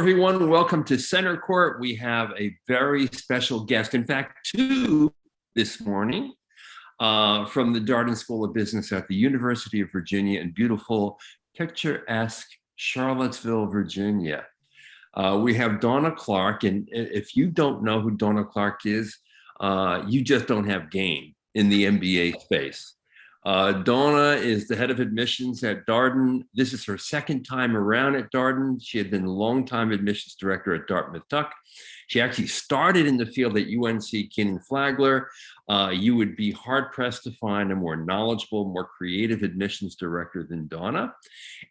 everyone. Welcome to Center Court. We have a very special guest, in fact, two this morning from the Darden School of Business at the University of Virginia in beautiful, picturesque Charlottesville, Virginia. We have Donna Clark, and if you don't know who Donna Clark is, you just don't have game in the MBA space. Donna is the head of admissions at Darden. This is her second time around at Darden. She had been a longtime admissions director at Dartmouth Tuck. She actually started in the field at UNC Kenan-Flagler. You would be hard pressed to find a more knowledgeable, more creative admissions director than Donna.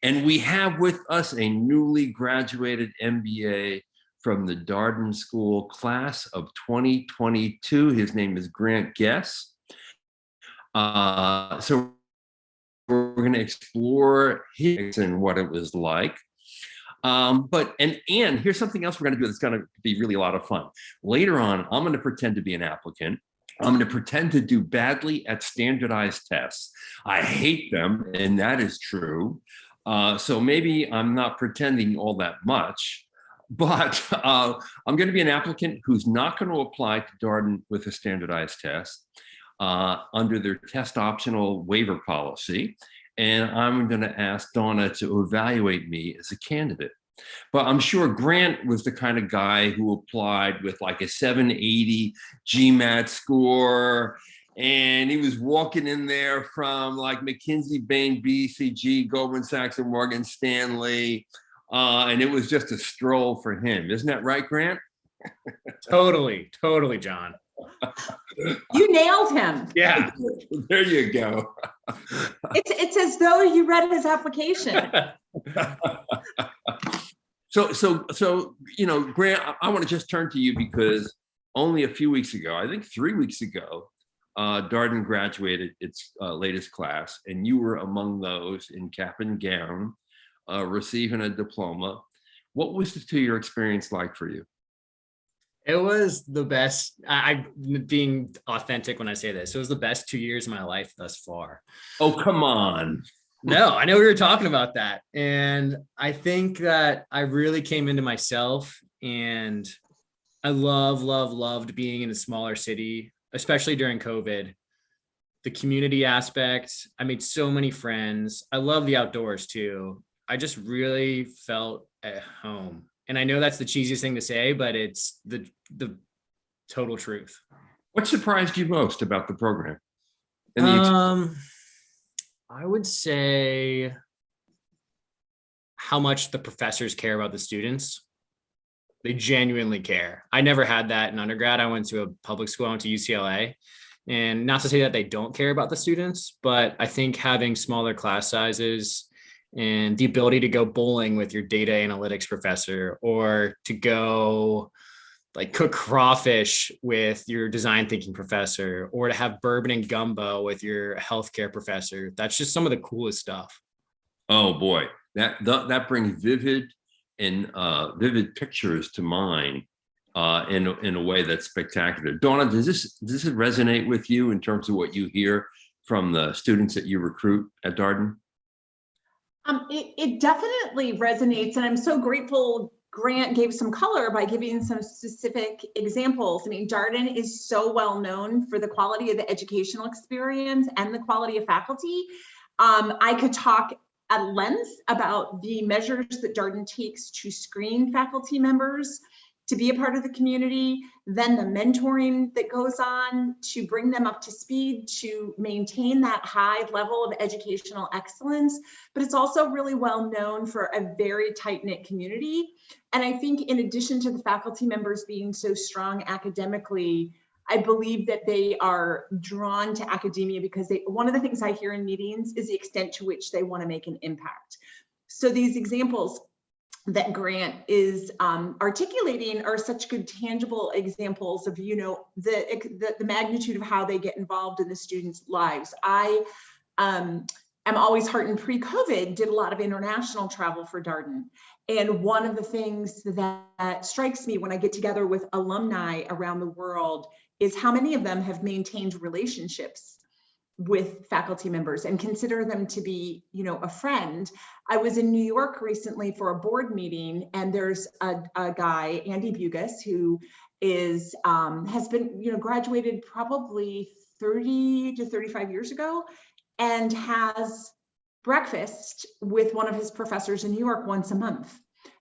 And we have with us a newly graduated MBA from the Darden School class of 2022. His name is Grant Guess. So we're going to explore his and what it was like. And here's something else we're going to do that's going to be really a lot of fun. Later on, I'm going to pretend to be an applicant. I'm going to pretend to do badly at standardized tests. I hate them, and that is true. So maybe I'm not pretending all that much, but I'm going to be an applicant who's not going to apply to Darden with a standardized test. Under their test optional waiver policy. And I'm going to ask Donna to evaluate me as a candidate. But I'm sure Grant was the kind of guy who applied with like a 780 GMAT score. And he was walking in there from like McKinsey, Bain, BCG, Goldman Sachs, and Morgan Stanley. And it was just a stroll for him. Isn't that right, Grant? Totally, John. You nailed him. Yeah. There you go. It's as though you read his application. So you know, Grant, I want to just turn to you because only a few weeks ago, I think 3 weeks ago, Darden graduated its latest class, and you were among those in cap and gown, receiving a diploma. What was the 2-year experience like for you? It was the best. I'm being authentic when I say this. It was the best 2 years of my life thus far. Oh, come on. No, I know we were talking about that. And I think that I really came into myself, and I loved being in a smaller city, especially during COVID. The community aspect, I made so many friends. I love the outdoors too. I just really felt at home. And I know that's the cheesiest thing to say, but it's the total truth. What surprised you most about the program? I would say how much the professors care about the students. They genuinely care. I never had that in undergrad. I went to a public school, I went to UCLA. And not to say that they don't care about the students, but I think having smaller class sizes and the ability to go bowling with your data analytics professor, or to go like cook crawfish with your design thinking professor, or to have bourbon and gumbo with your healthcare professor. That's just some of the coolest stuff. Oh boy, that brings vivid pictures to mind in a way that's spectacular. Donna, does this resonate with you in terms of what you hear from the students that you recruit at Darden? It definitely resonates, and I'm so grateful Grant gave some color by giving some specific examples. I mean, Darden is so well known for the quality of the educational experience and the quality of faculty. I could talk at length about the measures that Darden takes to screen faculty members to be a part of the community, then the mentoring that goes on to bring them up to speed, to maintain that high level of educational excellence. But it's also really well known for a very tight-knit community. And I think in addition to the faculty members being so strong academically, I believe that they are drawn to academia because one of the things I hear in meetings is the extent to which they want to make an impact. So these examples that Grant is articulating are such good tangible examples of, you know, the magnitude of how they get involved in the students' lives. I am always heartened. Pre-COVID, did a lot of international travel for Darden. And one of the things that strikes me when I get together with alumni around the world is how many of them have maintained relationships with faculty members and consider them to be, you know, a friend. I was in New York recently for a board meeting, and there's a guy, Andy Bugas, who is has been, you know, graduated probably 30 to 35 years ago, and has breakfast with one of his professors in New York once a month.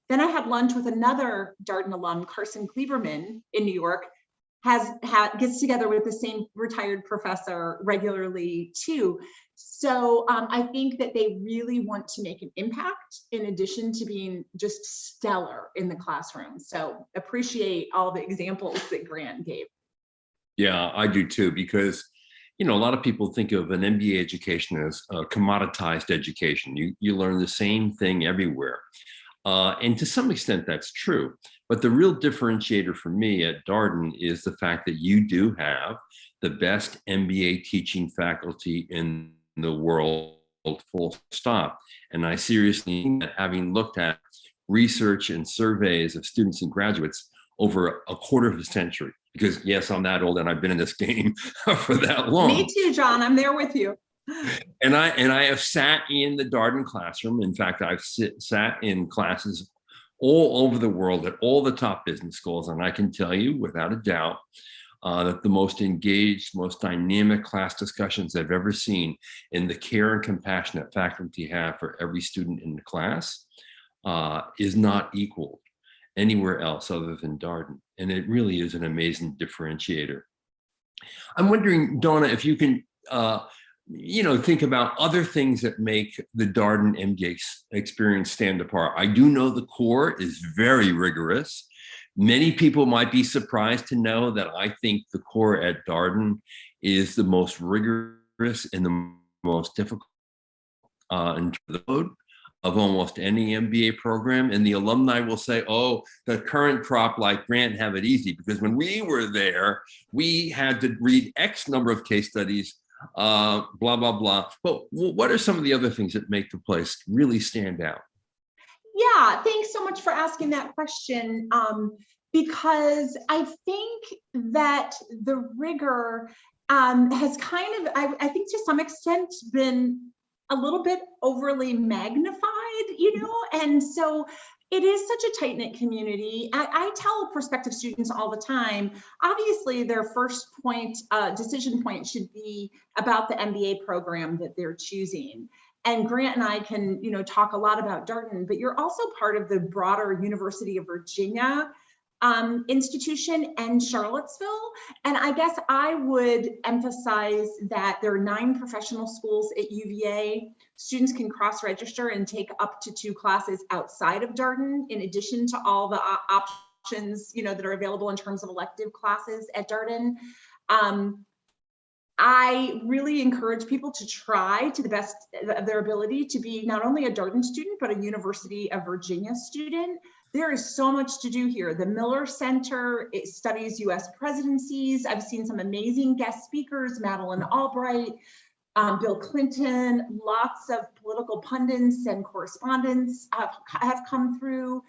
Then I had lunch with another Darden alum, Carson Kleberman, in New York, gets together with the same retired professor regularly too. So I think that they really want to make an impact in addition to being just stellar in the classroom. So appreciate all the examples that Grant gave. Yeah, I do too, because you know, a lot of people think of an MBA education as a commoditized education. You learn the same thing everywhere. And to some extent, that's true. But the real differentiator for me at Darden is the fact that you do have the best MBA teaching faculty in the world, full stop. And I seriously mean that, having looked at research and surveys of students and graduates over a quarter of a century. Because yes, I'm that old and I've been in this game for that long. Me too, John. I'm there with you. And I have sat in the Darden classroom. In fact, I've sat in classes all over the world at all the top business schools. And I can tell you without a doubt that the most engaged, most dynamic class discussions I've ever seen in the care and compassion that faculty have for every student in the class is not equaled anywhere else other than Darden. And it really is an amazing differentiator. I'm wondering, Donna, if you can you know, think about other things that make the Darden MBA experience stand apart. I do know the core is very rigorous. Many people might be surprised to know that I think the core at Darden is the most rigorous and the most difficult in the load of almost any MBA program. And the alumni will say, oh, the current crop like Grant have it easy, because when we were there, we had to read X number of case studies, blah, blah, blah. But what are some of the other things that make the place really stand out? Yeah, thanks so much for asking that question. Because I think that the rigor has kind of, I think to some extent, been a little bit overly magnified, you know, and so it is such a tight-knit community. I tell prospective students all the time, obviously their first point, decision point should be about the MBA program that they're choosing. And Grant and I can, you know, talk a lot about Darden, but you're also part of the broader University of Virginia institution and Charlottesville. And I guess I would emphasize that there are 9 professional schools at UVA. Students can cross-register and take up to 2 classes outside of Darden, in addition to all the options, you know, that are available in terms of elective classes at Darden. I really encourage people to try to the best of their ability to be not only a Darden student, but a University of Virginia student. There is so much to do here. The Miller Center, it studies US presidencies. I've seen some amazing guest speakers, Madeleine Albright, Bill Clinton, lots of political pundits and correspondents have come through.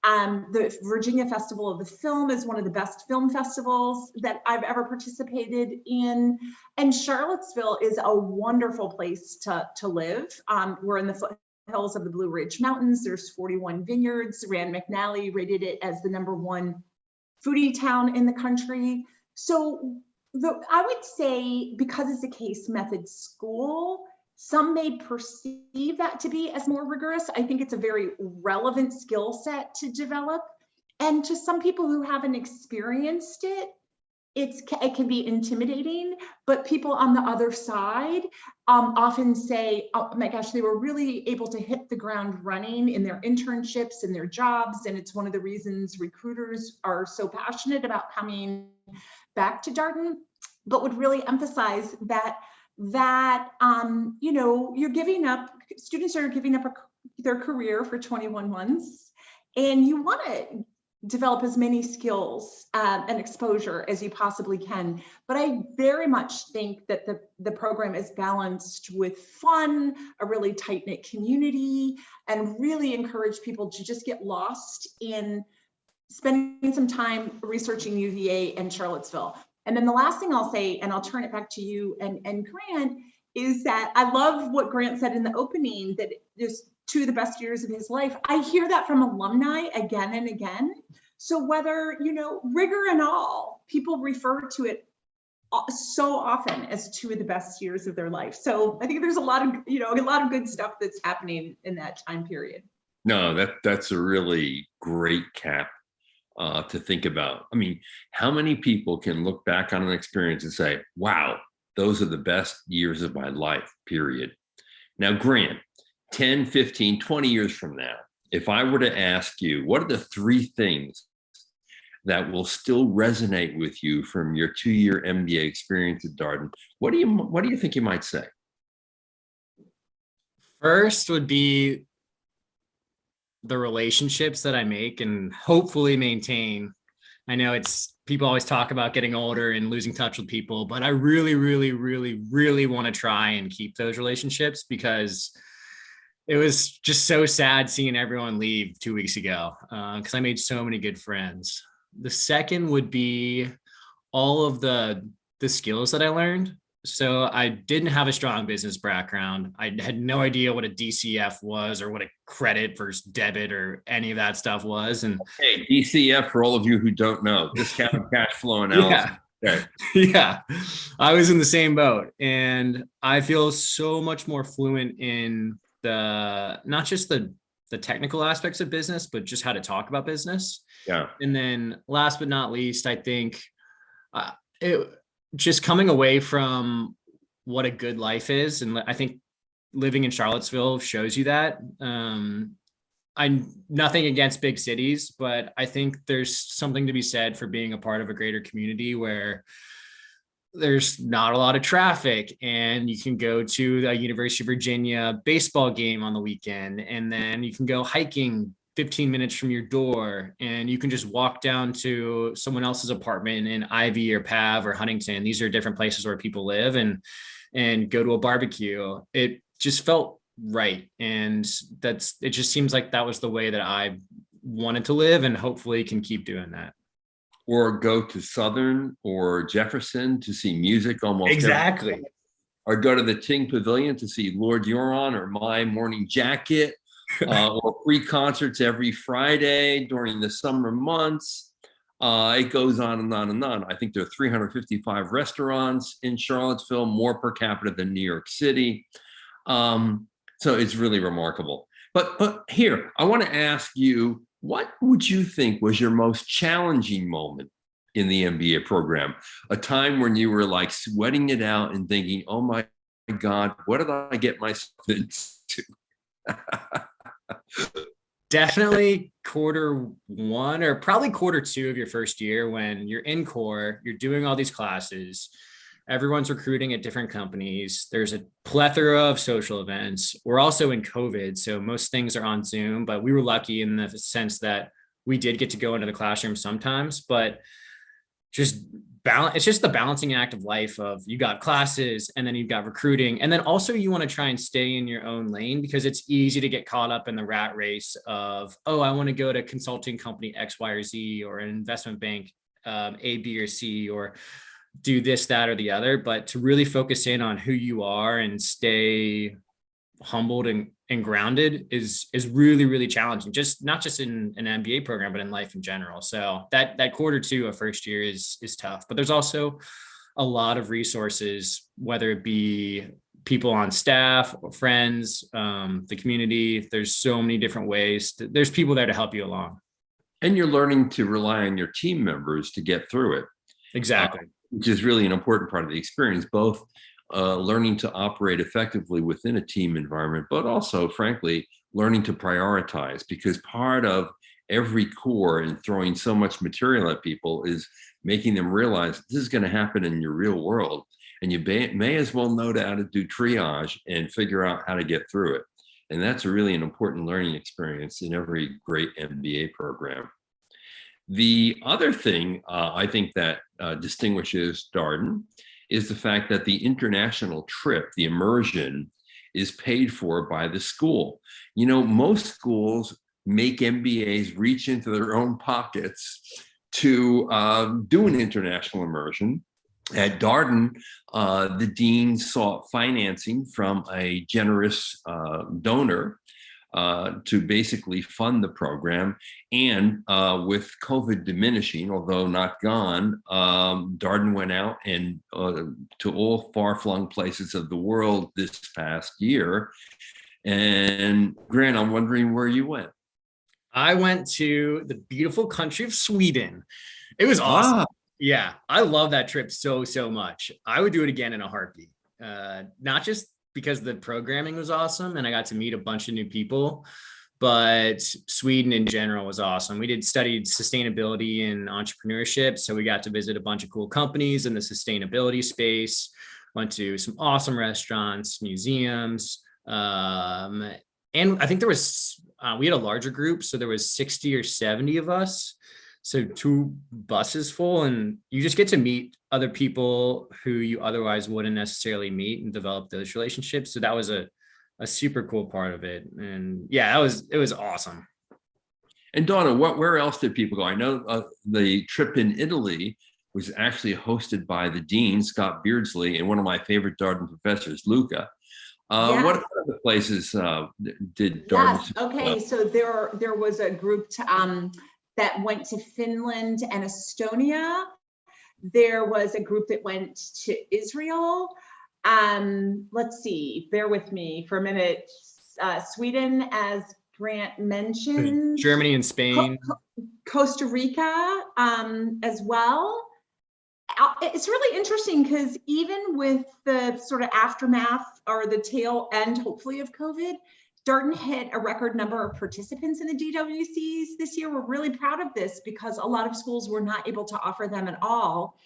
The Virginia Festival of the Film is one of the best film festivals that I've ever participated in. And Charlottesville is a wonderful place to live. We're in the foothills of the Blue Ridge Mountains. There's 41 vineyards. Rand McNally rated it as the #1 foodie town in the country. So I would say, because it's a case method school, some may perceive that to be as more rigorous. I think it's a very relevant skill set to develop. And to some people who haven't experienced it, it can be intimidating, but people on the other side often say, oh my gosh, they were really able to hit the ground running in their internships and their jobs. And it's one of the reasons recruiters are so passionate about coming back to Darden, but would really emphasize that you know, you're giving up, students are giving up their career for 21 months, and you want to develop as many skills and exposure as you possibly can. But I very much think that the program is balanced with fun, a really tight-knit community, and really encourage people to just get lost in spending some time researching UVA and Charlottesville. And then the last thing I'll say, and I'll turn it back to you and Grant, is that I love what Grant said in the opening, that there's two of the best years of his life. I hear that from alumni again and again. So whether, rigor and all, people refer to it so often as two of the best years of their life. So I think there's a lot of, a lot of good stuff that's happening in that time period. No, that's a really great cap to think about. I mean, how many people can look back on an experience and say, wow, those are the best years of my life, period. Now, Grant, 10, 15, 20 years from now, if I were to ask you, what are the three things that will still resonate with you from your 2-year MBA experience at Darden? What do you think you might say? First would be the relationships that I make and hopefully maintain. I know people always talk about getting older and losing touch with people, but I really, really, really, really want to try and keep those relationships, because it was just so sad seeing everyone leave 2 weeks ago, because I made so many good friends. The second would be all of the skills that I learned. So I didn't have a strong business background. I had no idea what a DCF was, or what a credit versus debit or any of that stuff was. And hey, DCF, for all of you who don't know, discounted cash flow analysis. Yeah. Okay. Yeah, I was in the same boat, and I feel so much more fluent in not just the technical aspects of business, but just how to talk about business. Yeah. And then last but not least, I think just coming away from what a good life is. And I think living in Charlottesville shows you that. I'm nothing against big cities, but I think there's something to be said for being a part of a greater community where there's not a lot of traffic, and you can go to the University of Virginia baseball game on the weekend, and then you can go hiking 15 minutes from your door, and you can just walk down to someone else's apartment in Ivy or Pav or Huntington. These are different places where people live, and go to a barbecue. It just felt right. And it just seems like that was the way that I wanted to live, and hopefully can keep doing that. Or go to Southern or Jefferson to see music almost Exactly. Or go to the Ting Pavilion to see Lord Huron or My Morning Jacket, or free concerts every Friday during the summer months. It goes on and on and on. I think there are 355 restaurants in Charlottesville, more per capita than New York City. So it's really remarkable. But here, I want to ask you, what would you think was your most challenging moment in the MBA program? A time when you were like sweating it out and thinking, oh my God, what did I get myself into? Definitely quarter one, or probably quarter two of your first year, when you're in core, you're doing all these classes. Everyone's recruiting at different companies. There's a plethora of social events. We're also in COVID, so most things are on Zoom, but we were lucky in the sense that we did get to go into the classroom sometimes. But it's just the balancing act of life of, you got classes, and then you've got recruiting, and then also you want to try and stay in your own lane, because it's easy to get caught up in the rat race of, oh, I want to go to consulting company X, Y, or Z, or an investment bank A, B, or C, or do this, that, or the other. But to really focus in on who you are and stay humbled and grounded is really, really challenging, not just in an MBA program, but in life in general. So that quarter two of first year is tough, but there's also a lot of resources, whether it be people on staff or friends, the community. There's so many different ways. There's people there to help you along. And you're learning to rely on your team members to get through it. Exactly. Which is really an important part of the experience, both learning to operate effectively within a team environment, but also, frankly, learning to prioritize, because part of every core and throwing so much material at people is making them realize this is going to happen in your real world. And you may as well know how to do triage and figure out how to get through it. And that's really an important learning experience in every great MBA program. The other thing I think that distinguishes Darden is the fact that the international trip, the immersion, is paid for by the school. Most schools make MBAs reach into their own pockets to do an international immersion. At Darden, the dean sought financing from a generous donor to basically fund the program. And with COVID diminishing, although not gone, Darden went out and to all far-flung places of the world this past year. And Grant, I'm wondering where you went. I went to the beautiful country of Sweden. It was awesome. Yeah, I love that trip so much. I would do it again in a heartbeat. Not just because the programming was awesome and I got to meet a bunch of new people, but Sweden in general was awesome. We studied sustainability and entrepreneurship, so we got to visit a bunch of cool companies in the sustainability space. Went to some awesome restaurants, museums, and I think there was we had a larger group, so there was 60 or 70 of us. So 2 buses full, and you just get to meet other people who you otherwise wouldn't necessarily meet and develop those relationships. So that was a super cool part of it. And yeah, it was awesome. And Donna, where else did people go? I know the trip in Italy was actually hosted by the dean, Scott Beardsley, and one of my favorite Darden professors, Luca. Yes. What other places did Darden? Yes. Okay, so there was a group that went to Finland and Estonia. There was a group that went to Israel. Let's see, bear with me for a minute. Sweden, as Grant mentioned. Germany and Spain. Costa Rica as well. It's really interesting because even with the sort of aftermath or the tail end, hopefully, of COVID, Darden hit a record number of participants in the DWCs this year. We're really proud of this because a lot of schools were not able to offer them at all.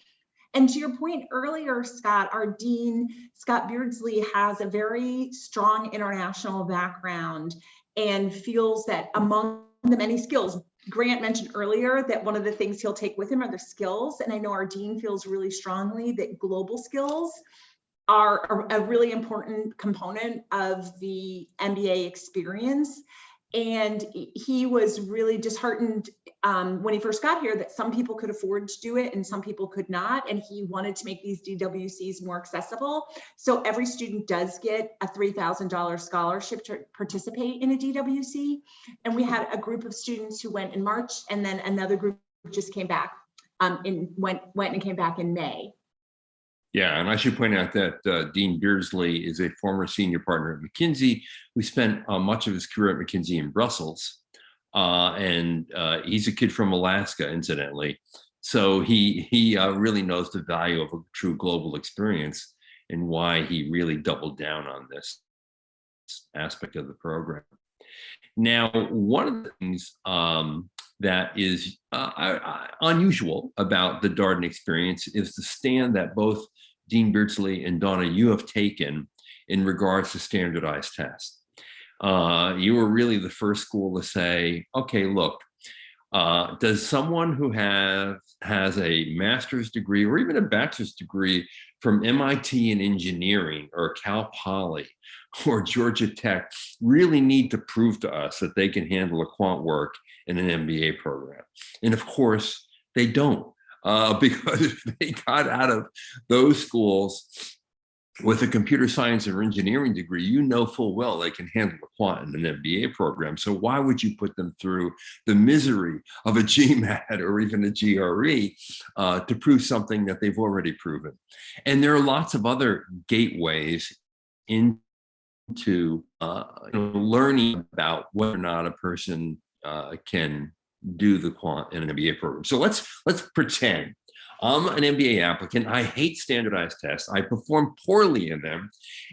And to your point earlier, Scott, our dean, Scott Beardsley, has a very strong international background and feels that among the many skills, Grant mentioned earlier that one of the things he'll take with him are the skills. And I know our dean feels really strongly that global skills are a really important component of the MBA experience. And he was really disheartened when he first got here that some people could afford to do it and some people could not. And he wanted to make these DWCs more accessible. So every student does get a $3,000 scholarship to participate in a DWC. And we had a group of students who went in March, and then another group just came back went and came back in May. Yeah, and I should point out that Dean Beardsley is a former senior partner at McKinsey who spent much of his career at McKinsey in Brussels. And he's a kid from Alaska, incidentally. So he really knows the value of a true global experience and why he really doubled down on this aspect of the program. Now, one of the things that is unusual about the Darden experience is the stand that both Dean Beardsley and Donna, you have taken in regards to standardized tests. You were really the first school to say, okay, look, does someone who has a master's degree or even a bachelor's degree from MIT in engineering or Cal Poly or Georgia Tech really need to prove to us that they can handle a quant work in an MBA program? And of course, they don't, because if they got out of those schools with a computer science or engineering degree, you know full well they can handle a quant in an MBA program. So why would you put them through the misery of a GMAT or even a GRE to prove something that they've already proven? And there are lots of other gateways into learning about whether or not a person can do the quant in an MBA program. So let's pretend I'm an MBA applicant. I hate standardized tests. I perform poorly in them,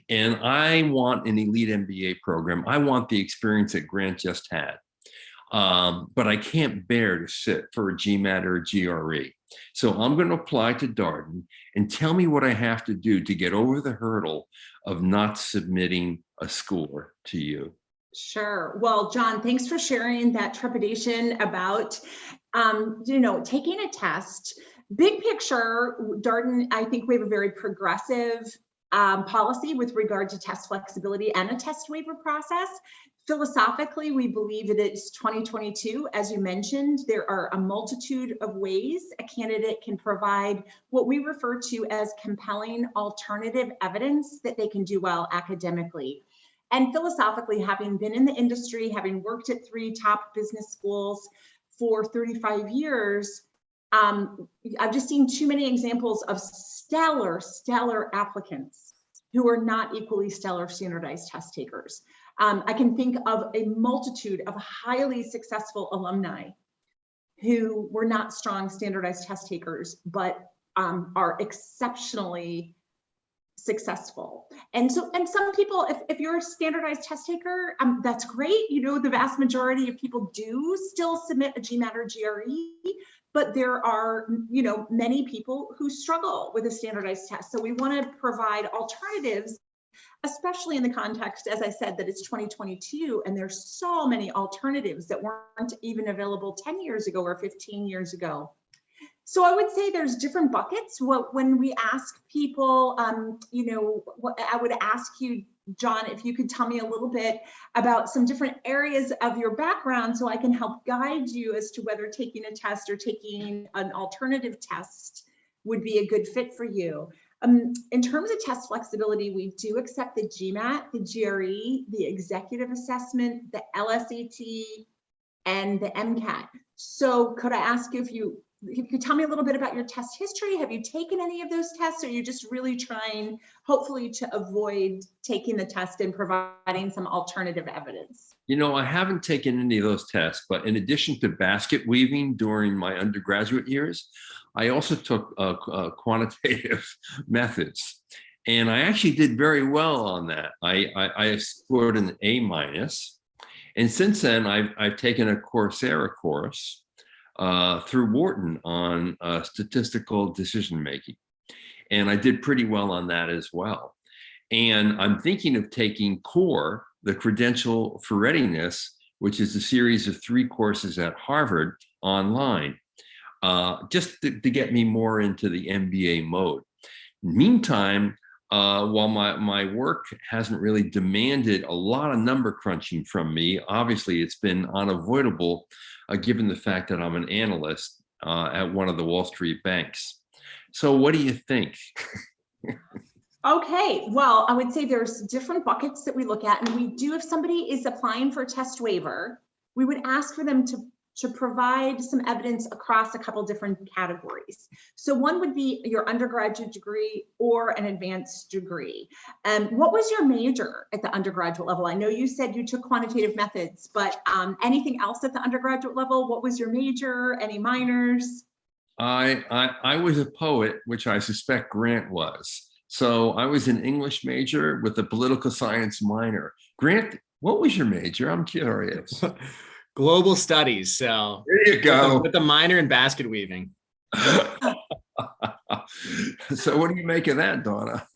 and I want an elite MBA program. I want the experience that Grant just had, but I can't bear to sit for a GMAT or a GRE. So I'm going to apply to Darden, and tell me what I have to do to get over the hurdle of not submitting a score to you. Sure. Well, John, thanks for sharing that trepidation about, taking a test. Big picture, Darden, I think we have a very progressive policy with regard to test flexibility and a test waiver process. Philosophically, we believe that it's 2022. As you mentioned, there are a multitude of ways a candidate can provide what we refer to as compelling alternative evidence that they can do well academically. And philosophically, having been in the industry, having worked at 3 top business schools for 35 years, I've just seen too many examples of stellar applicants who are not equally stellar standardized test takers. I can think of a multitude of highly successful alumni who were not strong standardized test takers, but are exceptionally successful. And some people, if you're a standardized test taker, that's great. You know, the vast majority of people do still submit a GMAT or GRE, but there are, you know, many people who struggle with a standardized test. So we want to provide alternatives, especially in the context, as I said, that it's 2022, and there's so many alternatives that weren't even available 10 years ago or 15 years ago. So I would say there's different buckets. When we ask people, you know, I would ask you, John, if you could tell me a little bit about some different areas of your background so I can help guide you as to whether taking a test or taking an alternative test would be a good fit for you. In terms of test flexibility, we do accept the GMAT, the GRE, the executive assessment, the LSAT, and the MCAT. So could I ask you if you could tell me a little bit about your test history? Have you taken any of those tests? Or are you just really trying, hopefully, to avoid taking the test and providing some alternative evidence? You know, I haven't taken any of those tests, but in addition to basket weaving during my undergraduate years, I also took quantitative methods. And I actually did very well on that. I scored an A-. And since then, I've taken a Coursera course through Wharton on statistical decision-making. And I did pretty well on that as well. And I'm thinking of taking CORE, the Credential for Readiness, which is a series of 3 courses at Harvard online, just to get me more into the MBA mode. Meantime, while my work hasn't really demanded a lot of number crunching from me, obviously it's been unavoidable given the fact that I'm an analyst at one of the Wall Street banks. So what do you think? Okay, well, I would say there's different buckets that we look at, and we do, if somebody is applying for a test waiver, we would ask for them to provide some evidence across a couple different categories. So one would be your undergraduate degree or an advanced degree. What was your major at the undergraduate level? I know you said you took quantitative methods, but anything else at the undergraduate level? What was your major? Any minors? I was a poet, which I suspect Grant was. So I was an English major with a political science minor. Grant, what was your major? I'm curious. Global studies. So there you go. With a minor in basket weaving. So what do you make of that, Donna?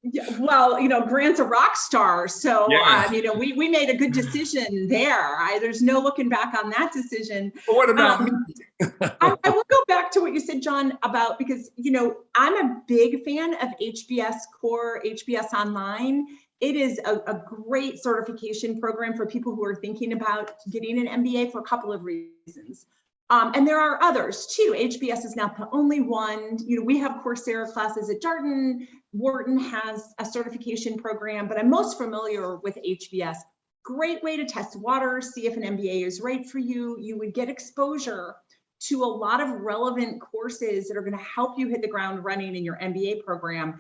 Yeah, well, you know, Grant's a rock star. So, yeah. You know, we made a good decision there. There's no looking back on that decision. But what about me? I will go back to what you said, John, about, because, you know, I'm a big fan of HBS Core, HBS Online. It is a great certification program for people who are thinking about getting an MBA for a couple of reasons. And there are others too. HBS is not the only one. You know, we have Coursera classes at Darden. Wharton has a certification program, but I'm most familiar with HBS. Great way to test water, see if an MBA is right for you. You would get exposure to a lot of relevant courses that are going to help you hit the ground running in your MBA program,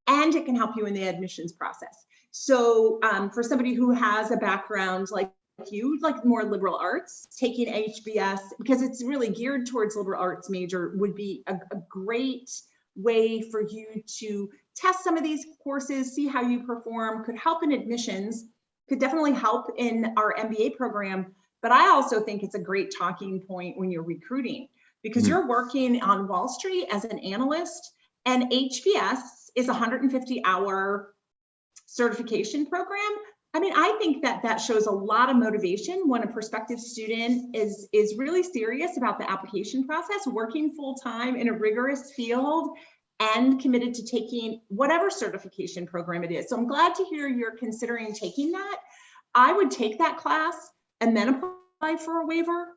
and it can help you in the admissions process. So for somebody who has a background like you, like more liberal arts, taking HBS, because it's really geared towards liberal arts major, would be a great way for you to test some of these courses, see how you perform, could help in admissions, could definitely help in our MBA program. But I also think it's a great talking point when you're recruiting, because you're working on Wall Street as an analyst, and HBS is a 150-hour certification program. I mean, I think that shows a lot of motivation when a prospective student is really serious about the application process, working full time in a rigorous field, and committed to taking whatever certification program it is. So I'm glad to hear you're considering taking that. I would take that class and then apply for a waiver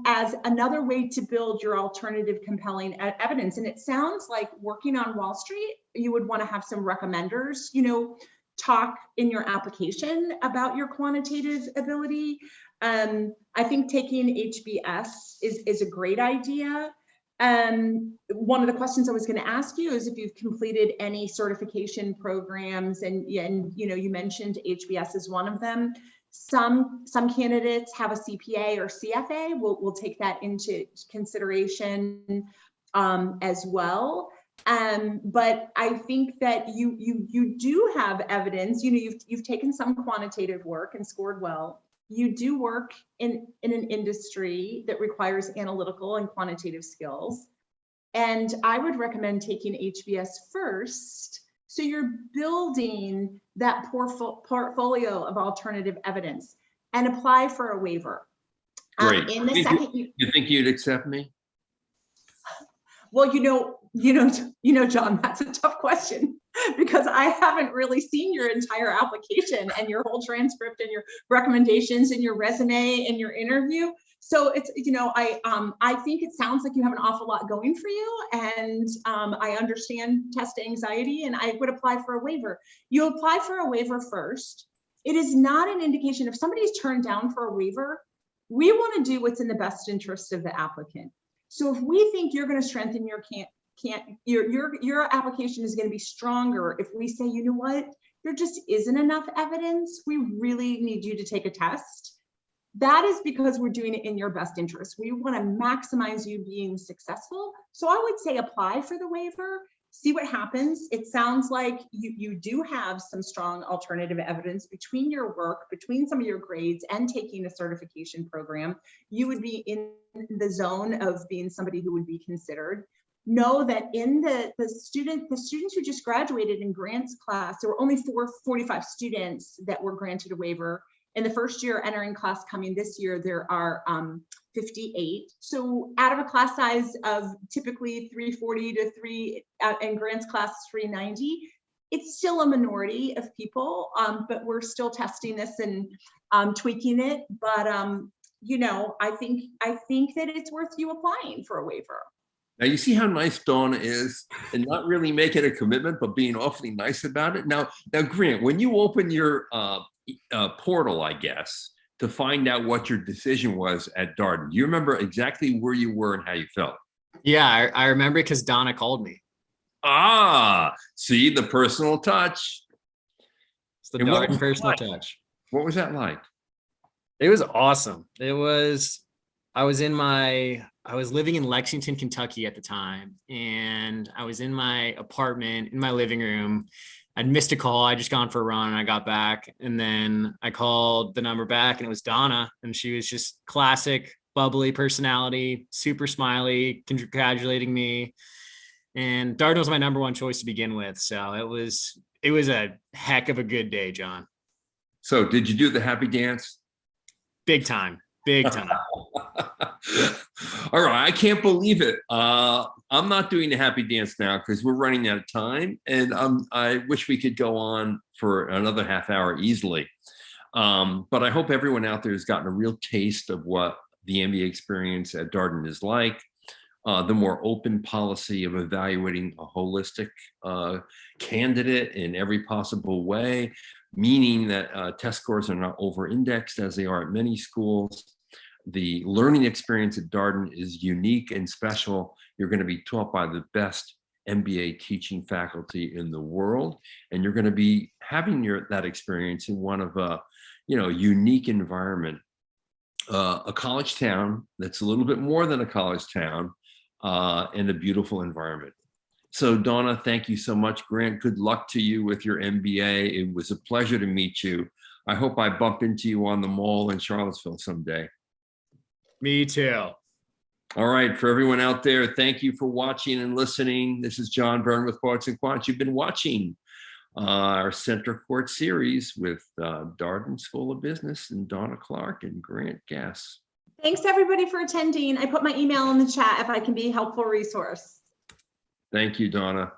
as another way to build your alternative compelling evidence. And it sounds like working on Wall Street, you would want to have some recommenders, talk in your application about your quantitative ability. I think taking HBS is a great idea. One of the questions I was going to ask you is if you've completed any certification programs, and you mentioned HBS is one of them. Some candidates have a CPA or CFA. We'll take that into consideration as well. But I think that you do have evidence. You've taken some quantitative work and scored well. You do work in an industry that requires analytical and quantitative skills. And I would recommend taking HBS first. So you're building that portfolio of alternative evidence and apply for a waiver. Great. In the second, you think you'd accept me? Well, John, that's a tough question because I haven't really seen your entire application and your whole transcript and your recommendations and your resume and your interview. So it's, I think it sounds like you have an awful lot going for you, and I understand test anxiety, and I would apply for a waiver. You apply for a waiver first. It is not an indication if somebody's turned down for a waiver. We want to do what's in the best interest of the applicant. So if we think you're going to strengthen your your application is going to be stronger if we say, you know what, there just isn't enough evidence, we really need you to take a test. That is because we're doing it in your best interest. We want to maximize you being successful. So I would say apply for the waiver, see what happens. It sounds like you do have some strong alternative evidence between your work, between some of your grades and taking a certification program. You would be in the zone of being somebody who would be considered. Know that in the students who just graduated in Grant's class, there were only 45 students that were granted a waiver. In the first year entering class coming this year, there are 58. So out of a class size of typically 340 to and Grant's class 390, it's still a minority of people, but we're still testing this and tweaking it. But I think that it's worth you applying for a waiver. Now, you see how nice Donna is, and not really making a commitment, but being awfully nice about it. Now, Grant, when you open your portal, I guess, to find out what your decision was at Darden, do you remember exactly where you were and how you felt? Yeah, I remember because Donna called me. Ah, see, the personal touch. It's the Darden personal touch. What was that like? It was awesome. I was living in Lexington, Kentucky at the time, and I was in my apartment in my living room. I'd missed a call. I just gone for a run and I got back, and then I called the number back and it was Donna, and she was just classic bubbly personality, super smiley, congratulating me. And Darden was my number one choice to begin with. So it was a heck of a good day, John. So did you do the happy dance? Big time. Big time. All right, I can't believe it. I'm not doing the happy dance now because we're running out of time, and I wish we could go on for another half hour easily. But I hope everyone out there has gotten a real taste of what the MBA experience at Darden is like. The more open policy of evaluating a holistic candidate in every possible way, meaning that test scores are not over-indexed as they are at many schools. The learning experience at Darden is unique and special. You're going to be taught by the best MBA teaching faculty in the world, and you're going to be having that experience in one of a unique environment, a college town that's a little bit more than a college town, and a beautiful environment. So Donna, thank you so much. Grant, good luck to you with your MBA. It was a pleasure to meet you. I hope I bump into you on the mall in Charlottesville someday. Me too. All right, for everyone out there, thank you for watching and listening. This is John Byrne with Poets and Quants. You've been watching our Center Court series with Darden School of Business and Donna Clark and Grant Gass. Thanks everybody for attending. I put my email in the chat if I can be a helpful resource. Thank you, Donna.